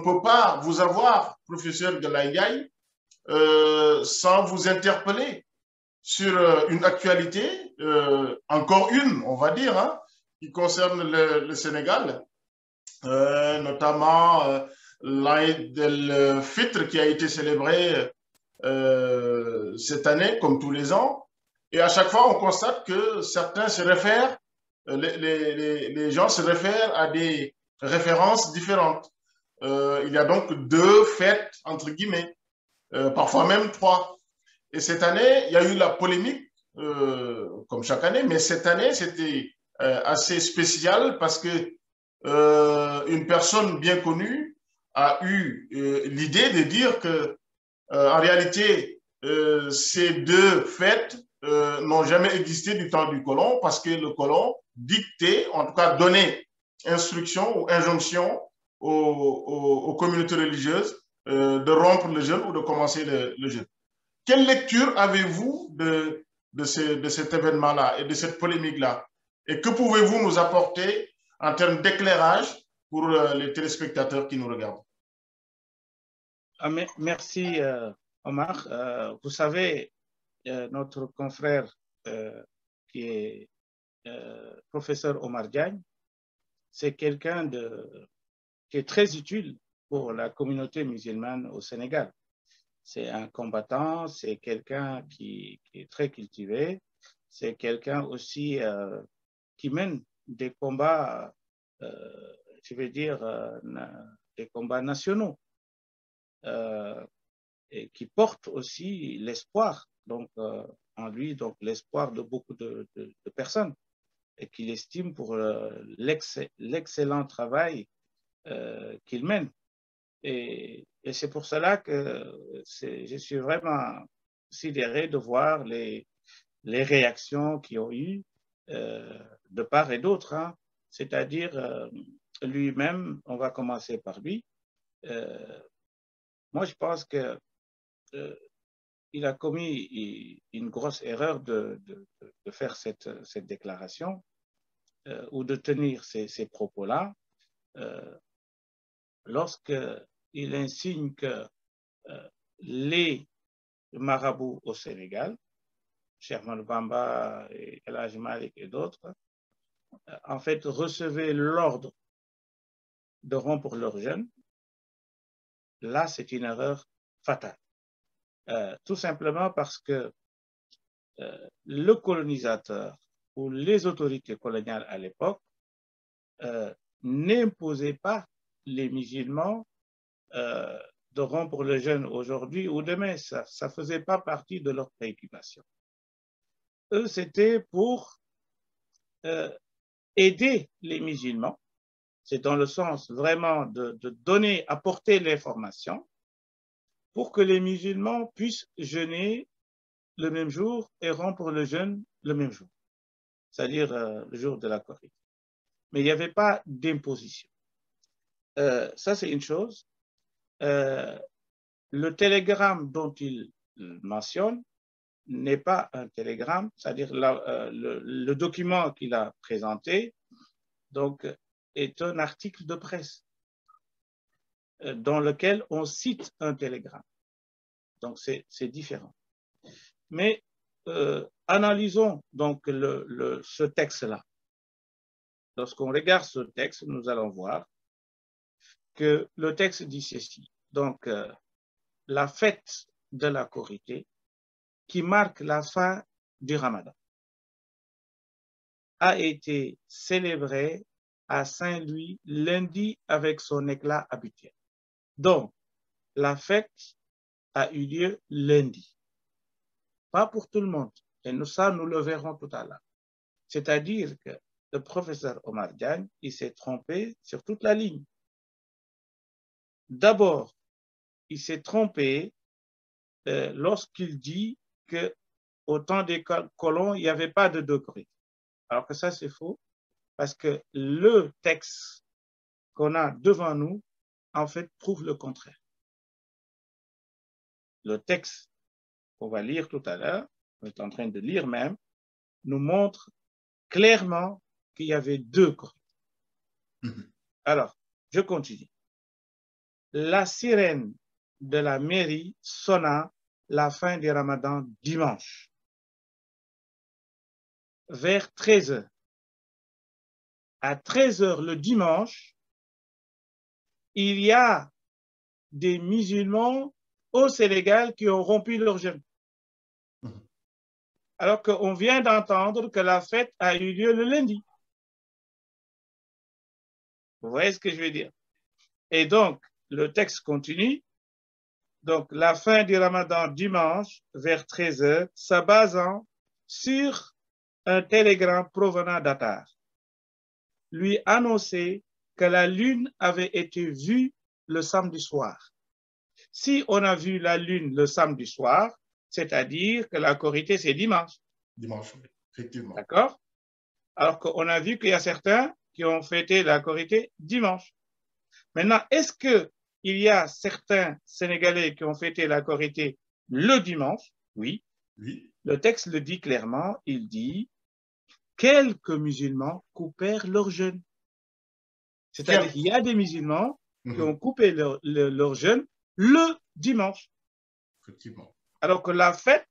peut pas vous avoir, professeur Galaïgaï, sans vous interpeller sur une actualité, encore une, on va dire, hein, qui concerne le Sénégal, notamment l'Aïd el-Fitr qui a été célébré cette année, comme tous les ans. Et à chaque fois, on constate que certains se réfèrent, les gens se réfèrent à des références différentes. Il y a donc deux fêtes, entre guillemets, parfois même trois. Et cette année, il y a eu la polémique, comme chaque année, mais cette année, c'était assez spécial parce que une personne bien connue a eu l'idée de dire que, en réalité, ces deux fêtes n'ont jamais existé du temps du colon parce que le colon dictait, en tout cas donnait instruction ou injonction aux communautés religieuses de rompre le jeûne ou de commencer le jeûne. Quelle lecture avez-vous de cet événement-là et de cette polémique-là? Et que pouvez-vous nous apporter en termes d'éclairage pour les téléspectateurs qui nous regardent? Merci, Omar. Vous savez, notre confrère qui est professeur Omar Diagne, c'est quelqu'un qui est très utile pour la communauté musulmane au Sénégal. C'est un combattant, c'est quelqu'un qui est très cultivé, c'est quelqu'un aussi qui mène des combats, je vais dire, des combats nationaux, et qui porte aussi l'espoir donc en lui, donc l'espoir de beaucoup de personnes, et qu'il estime pour l'excellent travail qu'il mène. Et c'est pour cela que je suis vraiment sidéré de voir les réactions qu'il y a eu de part et d'autre, hein. C'est-à-dire lui-même, on va commencer par lui. Moi, je pense que il a commis une grosse erreur de faire cette déclaration ou de tenir ces propos-là lorsqu'il insigne que les marabouts au Sénégal, Cheikh Ahmadou Bamba, El Hadji Malick et d'autres, en fait, recevaient l'ordre de rompre leur jeûne. Là, c'est une erreur fatale. Tout simplement parce que le colonisateur ou les autorités coloniales à l'époque n'imposaient pas les musulmans de rompre le jeûne aujourd'hui ou demain. Ça ne faisait pas partie de leurs préoccupations. Eux, c'était pour aider les musulmans. C'est dans le sens vraiment de donner, apporter l'information pour que les musulmans puissent jeûner le même jour et rompre le jeûne le même jour, c'est-à-dire le jour de la Corrida. Mais il n'y avait pas d'imposition. Ça, c'est une chose. Le télégramme dont il mentionne n'est pas un télégramme, c'est-à-dire le document qu'il a présenté donc, est un article de presse dans lequel on cite un télégramme. Donc, c'est différent. Mais analysons donc ce texte-là. Lorsqu'on regarde ce texte, nous allons voir que le texte dit ceci. Donc, la fête de la Korité, qui marque la fin du Ramadan, a été célébrée à Saint-Louis lundi avec son éclat habituel. Donc, la fête a eu lieu lundi. Pas pour tout le monde. Et ça, nous le verrons tout à l'heure. C'est-à-dire que le professeur Omar Diagne, il s'est trompé sur toute la ligne. D'abord, il s'est trompé lorsqu'il dit qu'au temps des colons, il n'y avait pas de degré. Alors que ça, c'est faux, parce que le texte qu'on a devant nous, en fait, prouve le contraire. Le texte qu'on va lire tout à l'heure, on est en train de lire même, nous montre clairement qu'il y avait deux corrides. Alors, je continue. la sirène de la mairie sonna la fin du Ramadan dimanche, vers 13 heures. À 13 heures le dimanche, il y a des musulmans au Sénégal qui ont rompu leur jeûne. Alors qu'on vient d'entendre que la fête a eu lieu le lundi. Vous voyez ce que je veux dire? Et donc, le texte continue. Donc, la fin du Ramadan dimanche, vers 13 heures, se basant sur un télégramme provenant d'Atar, lui annonçait que la lune avait été vue le samedi soir. Si on a vu la lune le samedi soir, c'est-à-dire que la Korité, c'est dimanche. Dimanche, effectivement. D'accord? Alors qu'on a vu qu'il y a certains qui ont fêté la Korité dimanche. Maintenant, est-ce qu'il y a certains Sénégalais qui ont fêté la Korité le dimanche? Oui. Oui. Le texte le dit clairement, il dit quelques musulmans coupèrent leur jeûne. C'est-à-dire qu'il y a des musulmans qui ont coupé leur jeûne le dimanche. Effectivement. Alors que la fête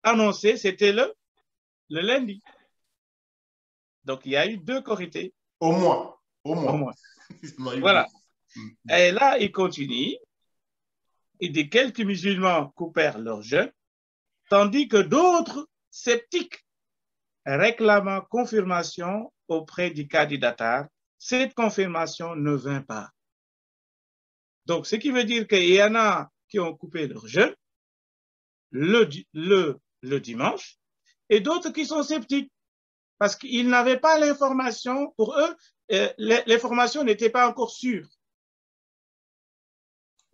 annoncée, c'était le lundi. Donc, il y a eu 2 Korités. Au moins. Au moins. Au moins. Voilà. Et là, il continue. Il dit quelques musulmans coupèrent leur jeûne, tandis que d'autres sceptiques réclamant confirmation auprès du candidat, cette confirmation ne vint pas. Donc, ce qui veut dire qu'il y en a qui ont coupé leur jeûne le dimanche et d'autres qui sont sceptiques parce qu'ils n'avaient pas l'information. Pour eux, l'information n'était pas encore sûre.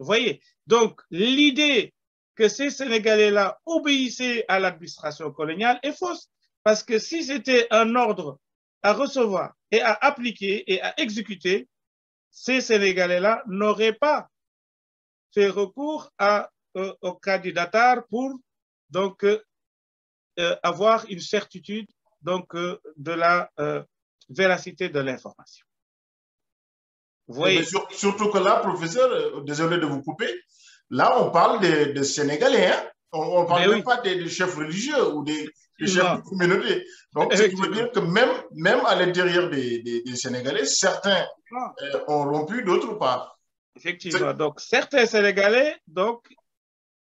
Vous voyez? Donc, l'idée que ces Sénégalais-là obéissaient à l'administration coloniale est fausse. Parce que si c'était un ordre à recevoir et à appliquer et à exécuter, ces Sénégalais-là n'auraient pas fait recours au candidature pour donc avoir une certitude donc de la véracité de l'information. Vous voyez? Surtout que là, professeur, désolé de vous couper, là on parle de Sénégalais, hein? On ne parle même pas des chefs religieux ou des chefs de communauté. Donc, ce qui veut dire que même à l'intérieur des Sénégalais, certains ont rompu, d'autres pas. Effectivement. Donc, certains Sénégalais, donc,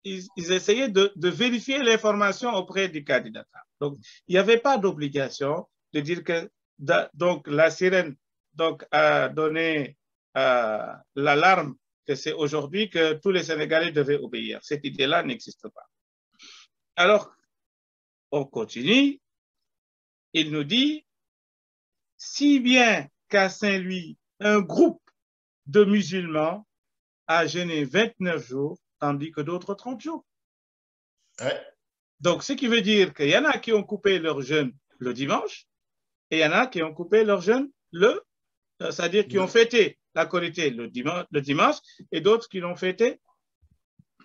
ils essayaient de vérifier l'information auprès du candidat. Donc, il n'y avait pas d'obligation de dire que donc, la sirène donc, a donné l'alarme que c'est aujourd'hui que tous les Sénégalais devaient obéir. Cette idée-là n'existe pas. Alors, on continue. Il nous dit, si bien qu'à Saint-Louis, un groupe de musulmans a jeûné 29 jours, tandis que d'autres 30 jours. Ouais. Donc, ce qui veut dire qu'il y en a qui ont coupé leur jeûne le dimanche et il y en a qui ont coupé leur jeûne c'est-à-dire qui ont fêté la Korité le dimanche et d'autres qui l'ont fêté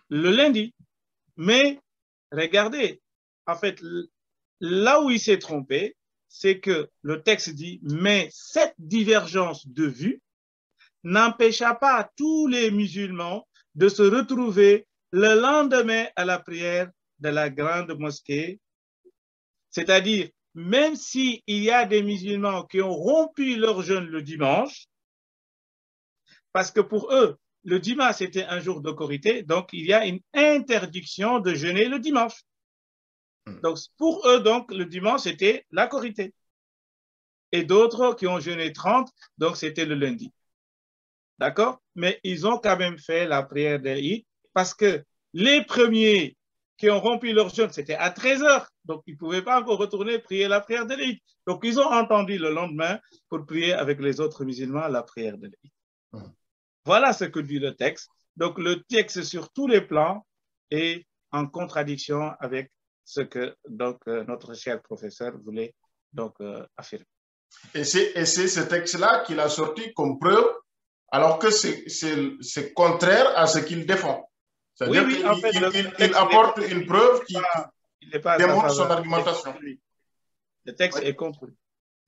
le lundi. Mais regardez, en fait, là où il s'est trompé, c'est que le texte dit, mais cette divergence de vue n'empêcha pas tous les musulmans de se retrouver le lendemain à la prière de la grande mosquée. C'est-à-dire, même s'il y a des musulmans qui ont rompu leur jeûne le dimanche, parce que pour eux, le dimanche c'était un jour de Korité, donc il y a une interdiction de jeûner le dimanche. Donc pour eux, donc, le dimanche c'était la Korité. Et d'autres qui ont jeûné 30, donc c'était le lundi. D'accord? Mais ils ont quand même fait la prière de l'Eid parce que les premiers qui ont rompu leur jeûne, c'était à 13 heures. Donc, ils ne pouvaient pas encore retourner prier la prière de l'Eid. Donc, ils ont entendu le lendemain pour prier avec les autres musulmans la prière de l'Eid. Voilà ce que dit le texte. Donc, le texte sur tous les plans est en contradiction avec ce que donc, notre cher professeur voulait donc, affirmer. Et c'est ce texte-là qu'il a sorti comme preuve, alors que c'est contraire à ce qu'il défend. C'est-à-dire oui, en fait, il apporte une preuve qui démontre son argumentation. Le texte est contre lui.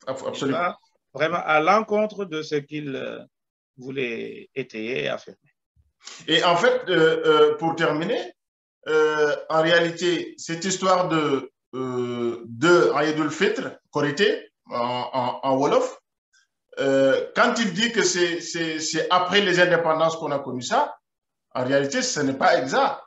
Absolument. Vraiment à l'encontre de ce qu'il voulait étayer et affirmer. Et en fait, pour terminer, en réalité, cette histoire de Aïd el-Fitr, Korité, en Wolof, quand il dit que c'est après les indépendances qu'on a connu ça, en réalité, ce n'est pas exact.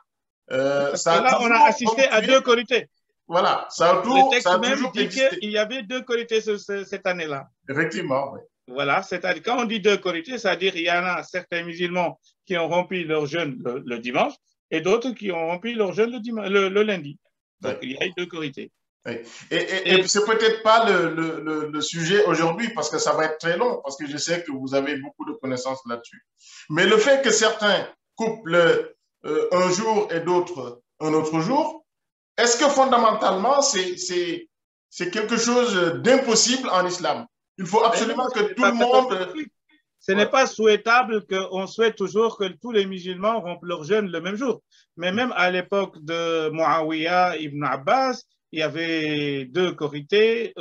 Parce Ça que a là, on a toujours assisté à ponctué, deux Korités. voilà, Le ça texte a même toujours dit existé. qu'il y avait deux Korités cette année-là. Effectivement, oui. Voilà, c'est-à-dire quand on dit deux Korités, c'est-à-dire il y en a certains musulmans qui ont rempli leur jeûne le dimanche et d'autres qui ont rempli leur jeûne le lundi. Donc Oui. il y a eu deux Korités. Oui. Et c'est peut-être pas le sujet aujourd'hui parce que ça va être très long, parce que je sais que vous avez beaucoup de connaissances là-dessus. Mais le fait que certains coupent un jour et d'autres un autre jour, est-ce que fondamentalement c'est quelque chose d'impossible en islam? Il faut Mais non, absolument ce que n'est tout le pas monde... catastrophique. Ce n'est Ouais. pas souhaitable qu'on souhaite toujours que tous les musulmans rompent leur jeûne le même jour. Mais même à l'époque de Muawiyah ibn Abbas, il y avait deux Korités.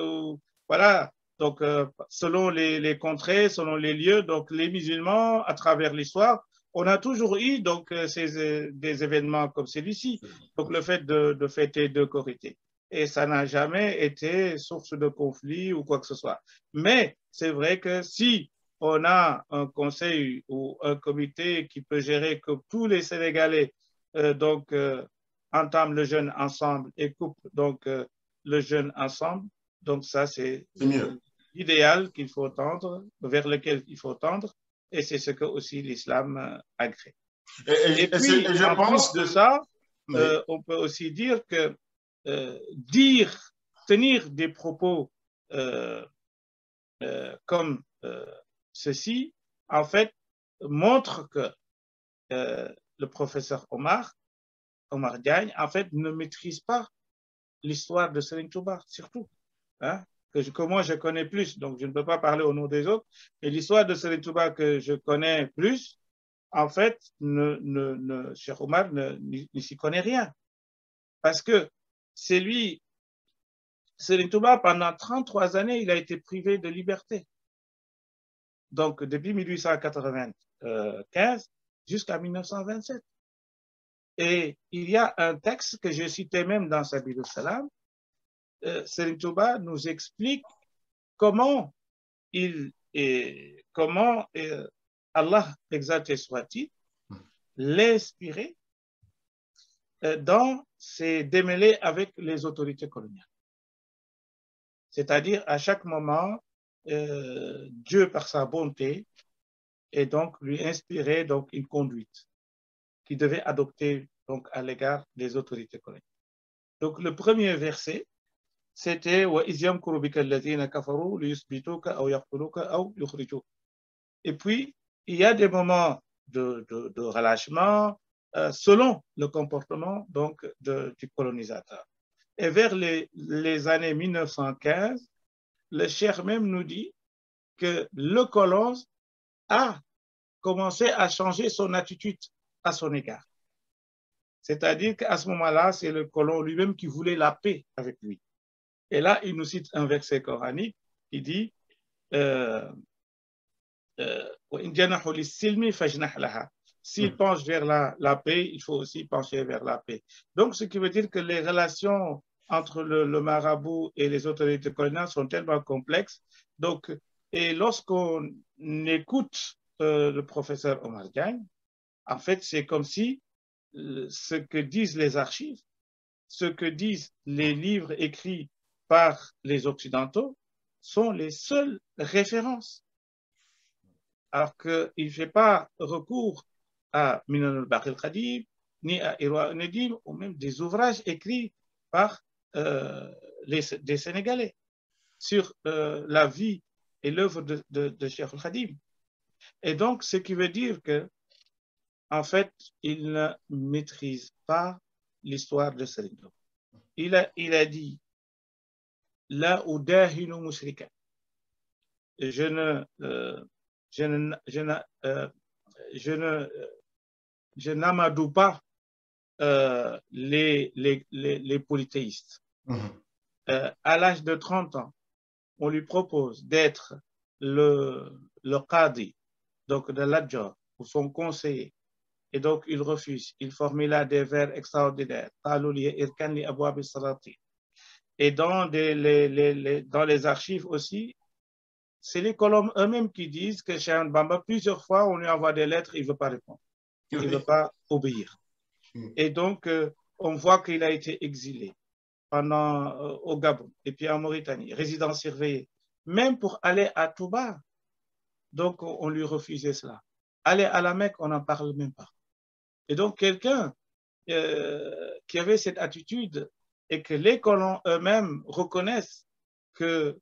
Voilà. Donc, selon les contrées, selon les lieux, donc les musulmans, à travers l'histoire, on a toujours eu donc, des événements comme celui-ci. Donc, le fait de fêter deux Korités. Et ça n'a jamais été source de conflit ou quoi que ce soit. Mais c'est vrai que si on a un conseil ou un comité qui peut gérer que tous les Sénégalais entament le jeûne ensemble et coupent donc le jeûne ensemble, donc ça c'est mieux. l'idéal qu'il faut tendre, vers lequel il faut tendre, et c'est ce que aussi l'islam agrée. Et puis, Je en plus pense de que... ça, Oui. on peut aussi dire que tenir des propos comme ceci, en fait, montre que le professeur Omar Diagne, en fait, ne maîtrise pas l'histoire de Serigne Touba, surtout. Hein, que moi, je connais plus, donc je ne peux pas parler au nom des autres. Et l'histoire de Serigne Touba que je connais plus, en fait, Cheikh Omar ne s'y connaît rien. Parce que c'est lui, Serigne Touba, pendant 33 années, il a été privé de liberté. Donc, depuis 1895 jusqu'à 1927. Et il y a un texte que j'ai cité même dans Sabil al-Salam, Serigne Touba nous explique comment Allah, exalté soit-il, l'inspirait dans ses démêlés avec les autorités coloniales. C'est-à-dire, à chaque moment, Dieu, par sa bonté, et donc lui inspirait donc une conduite qu'il devait adopter donc à l'égard des autorités coloniales. Donc le premier verset, c'était et puis il y a des moments de relâchement selon le comportement donc du colonisateur. Et vers les années 1915, le cheikh même nous dit que le colon a commencé à changer son attitude à son égard. C'est-à-dire qu'à ce moment-là, c'est le colon lui-même qui voulait la paix avec lui. Et là, il nous cite un verset coranique qui dit s'il penche vers la paix, il faut aussi pencher vers la paix. Donc, ce qui veut dire que les relations entre le marabout et les autorités coloniales sont tellement complexes. Donc, et lorsqu'on écoute le professeur Omar Diagne, en fait, c'est comme si ce que disent les archives, ce que disent les livres écrits par les Occidentaux sont les seules références. Alors qu'il ne fait pas recours à Minan al-Baqi al-Qadim, ni à Irwa al-Nadim, ou même des ouvrages écrits par des Sénégalais sur la vie et l'œuvre de Cheikh al-Khadim. Et donc, ce qui veut dire que en fait, il ne maîtrise pas l'histoire de Serigne Touba. Il a dit la udahinu mushrika. Je n'amadoue pas les polythéistes. À l'âge de 30 ans, on lui propose d'être le qadi, donc de l'adjor, ou son conseiller, Et donc, il refuse. Il formula des vers extraordinaires. Et dans les archives aussi, c'est les colons eux-mêmes qui disent que Cheikh Bamba, plusieurs fois, on lui envoie des lettres, il ne veut pas répondre. Il ne veut pas obéir. Et donc, on voit qu'il a été exilé au Gabon et puis en Mauritanie, résidence surveillée. Même pour aller à Touba, donc on lui refusait cela. Aller à la Mecque, on n'en parle même pas. Et donc, quelqu'un qui avait cette attitude et que les colons eux-mêmes reconnaissent que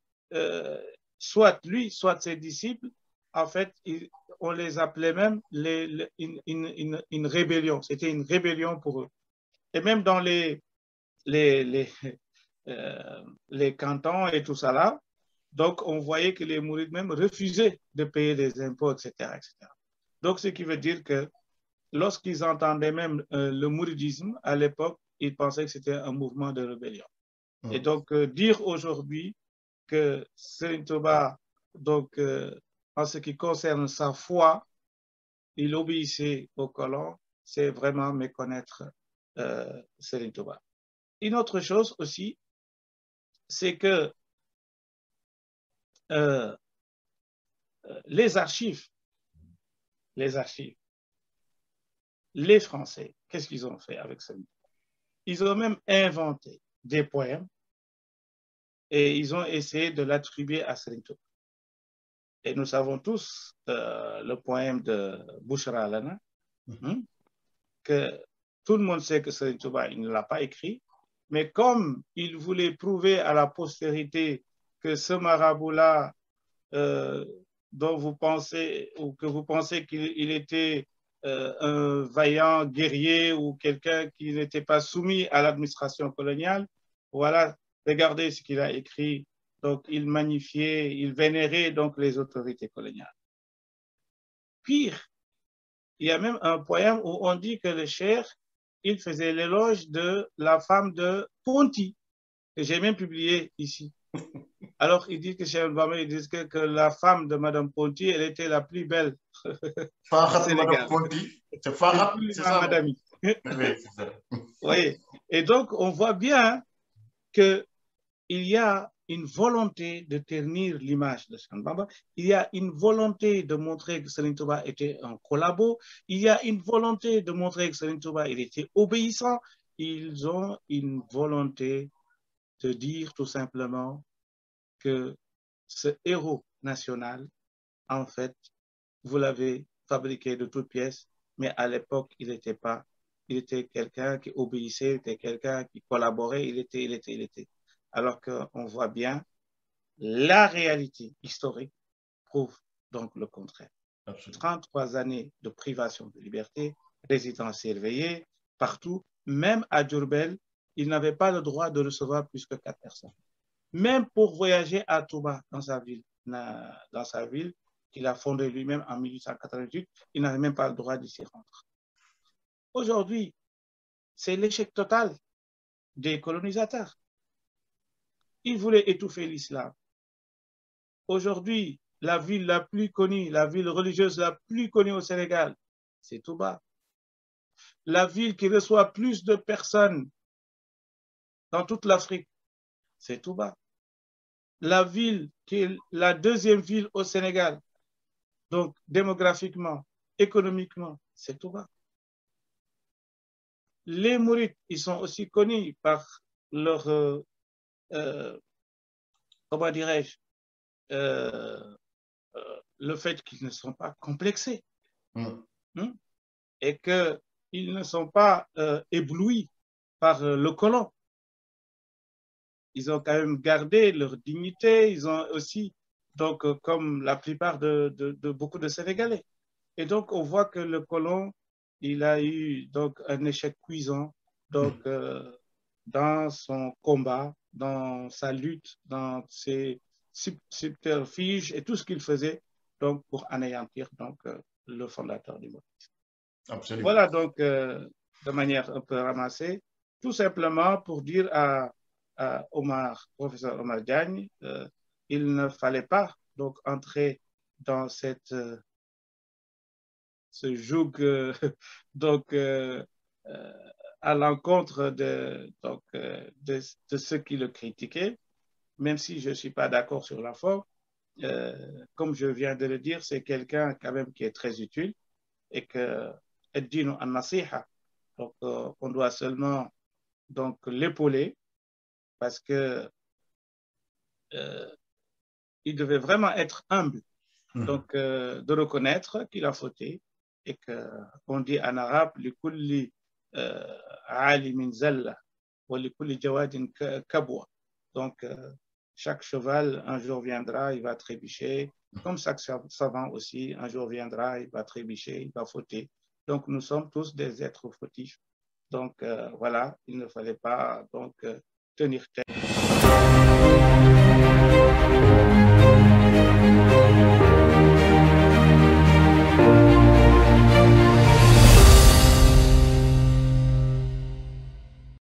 soit lui, soit ses disciples, en fait, on les appelait même une rébellion. C'était une rébellion pour eux. Et même dans les cantons et tout ça là, donc on voyait que les mourides même refusaient de payer des impôts, etc., etc. Donc, ce qui veut dire que lorsqu'ils entendaient même le mouridisme, à l'époque, ils pensaient que c'était un mouvement de rébellion. Et donc, dire aujourd'hui que Serigne Touba, donc, en ce qui concerne sa foi, il obéissait aux colons, c'est vraiment méconnaître Serigne Touba. Une autre chose aussi, c'est que les archives, les Français, qu'est-ce qu'ils ont fait avec Serigne Touba? Ils ont même inventé des poèmes et ils ont essayé de l'attribuer à Serigne Touba. Et nous savons tous le poème de Bouchra Lana, que tout le monde sait que Serigne Touba, il ne l'a pas écrit, mais comme il voulait prouver à la postérité que ce marabout-là, dont vous pensez, ou que vous pensez qu'il était un vaillant guerrier ou quelqu'un qui n'était pas soumis à l'administration coloniale, voilà, regardez ce qu'il a écrit. Donc, il magnifiait, il vénérait donc les autorités coloniales. Pire, il y a même un poème où on dit que le cheikh, il faisait l'éloge de la femme de Ponty, que j'ai même publié ici. Alors, il dit que Cheikh Bamba, il dit que la femme de Madame Ponty, elle était la plus belle Farhat, du Sénégal. Madame Ponty. C'est Farhat, c'est ça? Madame. Oui, c'est ça. Oui. Et donc, on voit bien qu'il y a une volonté de ternir l'image de Cheikh Bamba. Il y a une volonté de montrer que Serigne Touba était un collabo. Il y a une volonté de montrer que Serigne Touba, il était obéissant. Ils ont une volonté de dire tout simplement que ce héros national, en fait, vous l'avez fabriqué de toutes pièces, mais à l'époque, il était quelqu'un qui obéissait, il était quelqu'un qui collaborait, il était. Alors qu'on voit bien, la réalité historique prouve donc le contraire. Absolument. 33 années de privation de liberté, résidence surveillée, partout, même à Diourbel, il n'avait pas le droit de recevoir plus que 4 personnes. Même pour voyager à Touba, dans sa ville qu'il a fondée lui-même en 1888, il n'avait même pas le droit d'y s'y rendre. Aujourd'hui, c'est l'échec total des colonisateurs. Ils voulaient étouffer l'islam. Aujourd'hui, la ville la plus connue, la ville religieuse la plus connue au Sénégal, c'est Touba. La ville qui reçoit plus de personnes dans toute l'Afrique, c'est Touba. La ville qui est la deuxième ville au Sénégal, donc démographiquement, économiquement, c'est Touba. Les Mourides, ils sont aussi connus par leur, comment dirais-je, le fait qu'ils ne sont pas complexés et qu'ils ne sont pas éblouis par le colon. Ils ont quand même gardé leur dignité, ils ont aussi, donc comme la plupart de beaucoup de Sénégalais. Et donc on voit que le colon, il a eu donc un échec cuisant donc, dans son combat, dans sa lutte, dans ses subterfuges et tout ce qu'il faisait donc, pour anéantir donc, le fondateur du mouridisme. Absolument. Voilà donc de manière un peu ramassée, tout simplement pour dire à professeur Omar Diagne, il ne fallait pas donc entrer dans cette ce joug donc, à l'encontre de ceux qui le critiquaient, même si je ne suis pas d'accord sur la forme. Comme je viens de le dire, c'est quelqu'un quand même qui est très utile et que donc on doit seulement donc l'épauler parce que il devait vraiment être humble, donc de reconnaître qu'il a fauté et qu'on dit en arabe likulli alimin zalla wa likulli jawadin kabwa. Donc chaque cheval un jour viendra, il va trébucher, comme chaque savant aussi un jour viendra, il va trébucher, il va fauter. Donc nous sommes tous des êtres fautifs. Donc voilà, il ne fallait pas donc tenir tête.